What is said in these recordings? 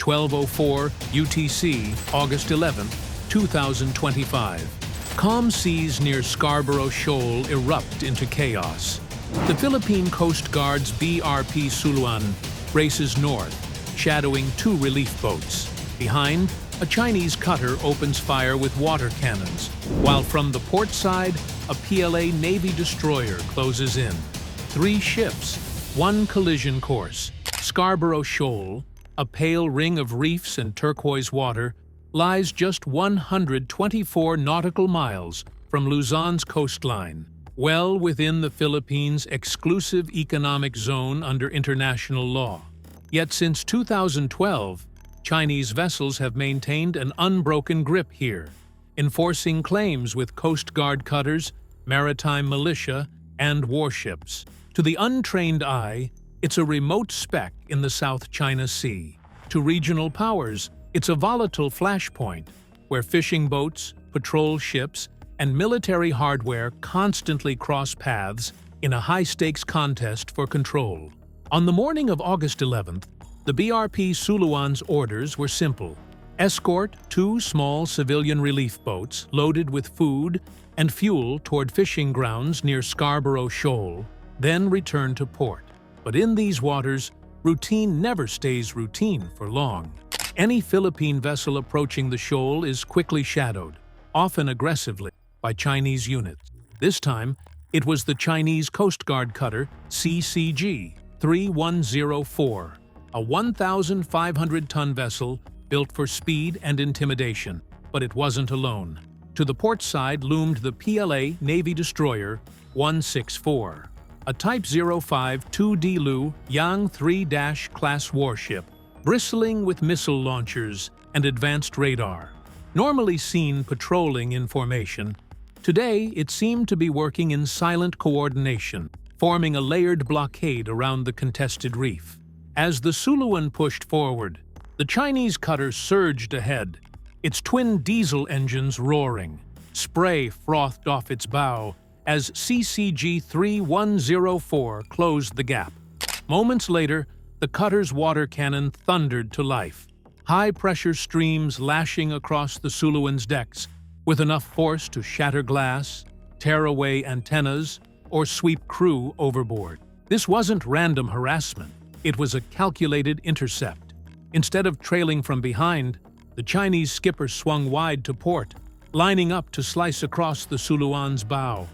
12:04 UTC, August 11, 2025. Calm seas near Scarborough Shoal erupt into chaos. The Philippine Coast Guard's BRP Suluan races north, shadowing two relief boats. Behind, a Chinese cutter opens fire with water cannons, while from the port side, a PLA Navy destroyer closes in. Three ships, one collision course. Scarborough Shoal, a pale ring of reefs and turquoise water, lies just 124 nautical miles from Luzon's coastline, well within the Philippines' exclusive economic zone under international law. Yet since 2012, Chinese vessels have maintained an unbroken grip here, enforcing claims with Coast Guard cutters, maritime militia, and warships. To the untrained eye, it's a remote speck in the South China Sea. To regional powers, it's a volatile flashpoint where fishing boats, patrol ships, and military hardware constantly cross paths in a high-stakes contest for control. On the morning of August 11th, the BRP Suluan's orders were simple. Escort two small civilian relief boats loaded with food and fuel toward fishing grounds near Scarborough Shoal, then return to port. But in these waters, routine never stays routine for long. Any Philippine vessel approaching the shoal is quickly shadowed, often aggressively, by Chinese units. This time, it was the Chinese Coast Guard cutter CCG 3104, a 1,500-ton vessel built for speed and intimidation. But it wasn't alone. To the port side loomed the PLA Navy destroyer 164, a Type 05 2D Lu Yang 3- class warship, bristling with missile launchers and advanced radar. Normally seen patrolling in formation, today it seemed to be working in silent coordination, forming a layered blockade around the contested reef. As the Suluan pushed forward, the Chinese cutter surged ahead, its twin diesel engines roaring. Spray frothed off its bow as CCG 3104 closed the gap. Moments later, the cutter's water cannon thundered to life, high-pressure streams lashing across the Suluan's decks, with enough force to shatter glass, tear away antennas, or sweep crew overboard. This wasn't random harassment. It was a calculated intercept. Instead of trailing from behind, the Chinese skipper swung wide to port, lining up to slice across the Suluan's bow,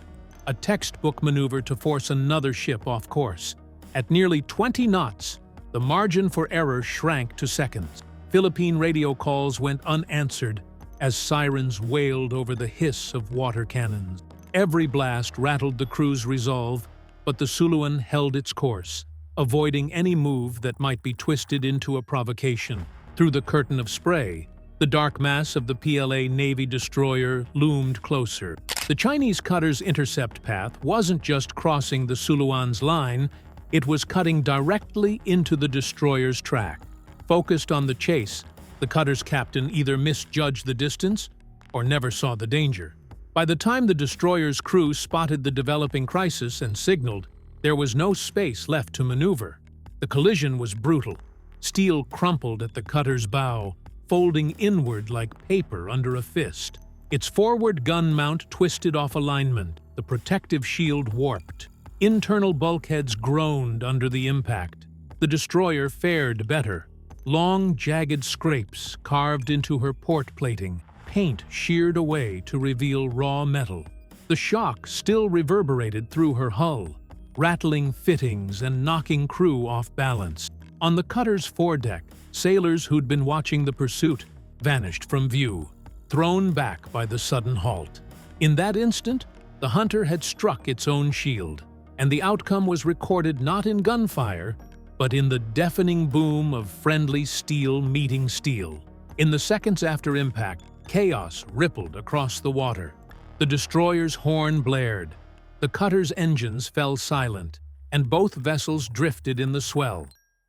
a textbook maneuver to force another ship off course. At nearly 20 knots, the margin for error shrank to seconds. Philippine radio calls went unanswered as sirens wailed over the hiss of water cannons. Every blast rattled the crew's resolve, but the Suluan held its course, avoiding any move that might be twisted into a provocation. Through the curtain of spray, the dark mass of the PLA Navy destroyer loomed closer. The Chinese cutter's intercept path wasn't just crossing the Suluan's line, it was cutting directly into the destroyer's track. Focused on the chase, the cutter's captain either misjudged the distance or never saw the danger. By the time the destroyer's crew spotted the developing crisis and signaled, there was no space left to maneuver. The collision was brutal. Steel crumpled at the cutter's bow, folding inward like paper under a fist. Its forward gun mount twisted off alignment, the protective shield warped. Internal bulkheads groaned under the impact. The destroyer fared better. Long, jagged scrapes carved into her port plating, paint sheared away to reveal raw metal. The shock still reverberated through her hull, rattling fittings and knocking crew off balance. On the cutter's foredeck, sailors who'd been watching the pursuit vanished from view, thrown back by the sudden halt. In that instant, the hunter had struck its own shield, and the outcome was recorded not in gunfire, but in the deafening boom of friendly steel meeting steel. In the seconds after impact, chaos rippled across the water. The destroyer's horn blared, the cutter's engines fell silent, and both vessels drifted in the swell.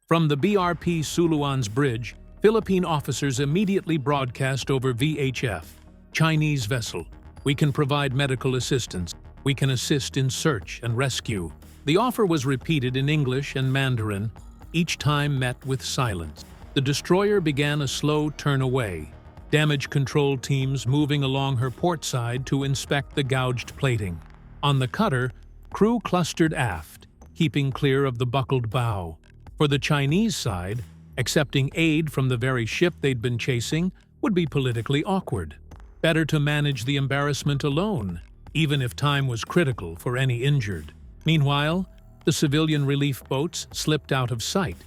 From the BRP Suluan's bridge, Philippine officers immediately broadcast over VHF. Chinese vessel. We can provide medical assistance. We can assist in search and rescue. The offer was repeated in English and Mandarin, each time met with silence. the destroyer began a slow turn away, damage control teams moving along her port side to inspect the gouged plating. On the cutter, crew clustered aft, keeping clear of the buckled bow. For the Chinese side, accepting aid from the very ship they'd been chasing would be politically awkward. Better to manage the embarrassment alone, even if time was critical for any injured. Meanwhile, the civilian relief boats slipped out of sight,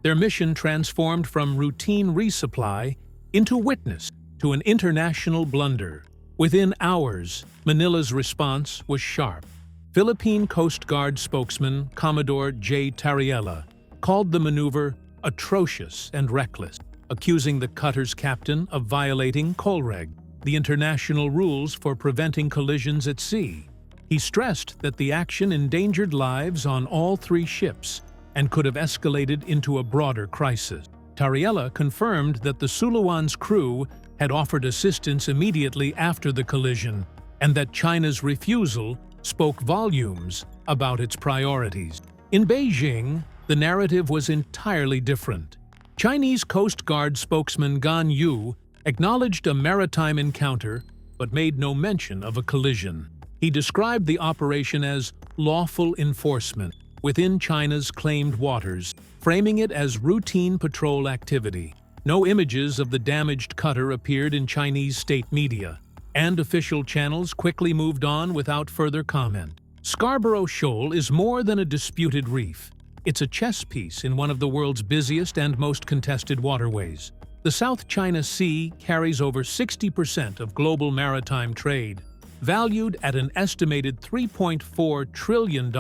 their mission transformed from routine resupply into witness to an international blunder. Within hours, Manila's response was sharp. Philippine Coast Guard spokesman Commodore J. Tariella called the maneuver atrocious and reckless, accusing the cutter's captain of violating COLREG, the international rules for preventing collisions at sea. He stressed that the action endangered lives on all three ships and could have escalated into a broader crisis. Tariella confirmed that the Suluan's crew had offered assistance immediately after the collision and that China's refusal spoke volumes about its priorities. In Beijing, the narrative was entirely different. Chinese Coast Guard spokesman Gan Yu acknowledged a maritime encounter but made no mention of a collision. He described the operation as lawful enforcement within China's claimed waters, framing it as routine patrol activity. No images of the damaged cutter appeared in Chinese state media, and official channels quickly moved on without further comment. Scarborough Shoal is more than a disputed reef. It's a chess piece in one of the world's busiest and most contested waterways. The South China Sea carries over 60% of global maritime trade, valued at an estimated $3.4 trillion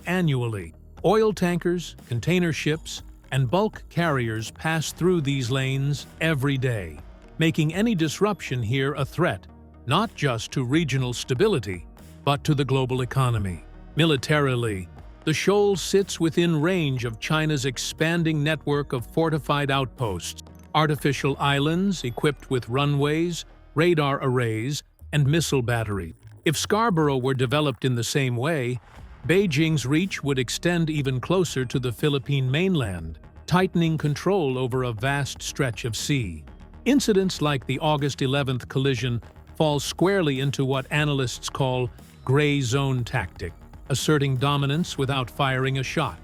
annually. Oil tankers, container ships, and bulk carriers pass through these lanes every day, making any disruption here a threat, not just to regional stability, but to the global economy. Militarily, the shoal sits within range of China's expanding network of fortified outposts, artificial islands equipped with runways, radar arrays, and missile batteries. If Scarborough were developed in the same way, Beijing's reach would extend even closer to the Philippine mainland, tightening control over a vast stretch of sea. Incidents like the August 11th collision fall squarely into what analysts call gray zone tactic, asserting dominance without firing a shot,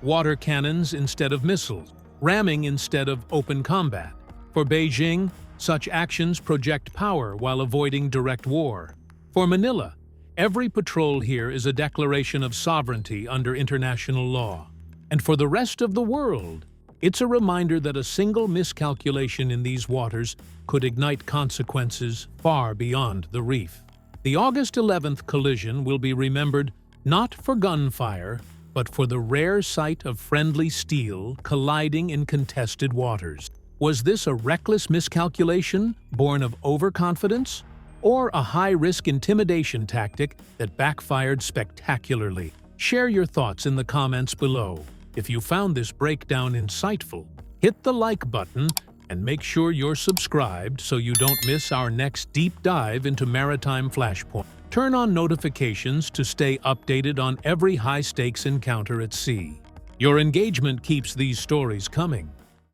water cannons instead of missiles, ramming instead of open combat. For Beijing, such actions project power while avoiding direct war. For Manila, every patrol here is a declaration of sovereignty under international law. And for the rest of the world, it's a reminder that a single miscalculation in these waters could ignite consequences far beyond the reef. The August 11th collision will be remembered not for gunfire, but for the rare sight of friendly steel colliding in contested waters. Was this a reckless miscalculation born of overconfidence, or a high-risk intimidation tactic that backfired spectacularly? Share your thoughts in the comments below. If you found this breakdown insightful, hit the like button and make sure you're subscribed so you don't miss our next deep dive into maritime flashpoint. Turn on notifications to stay updated on every high-stakes encounter at sea. Your engagement keeps these stories coming.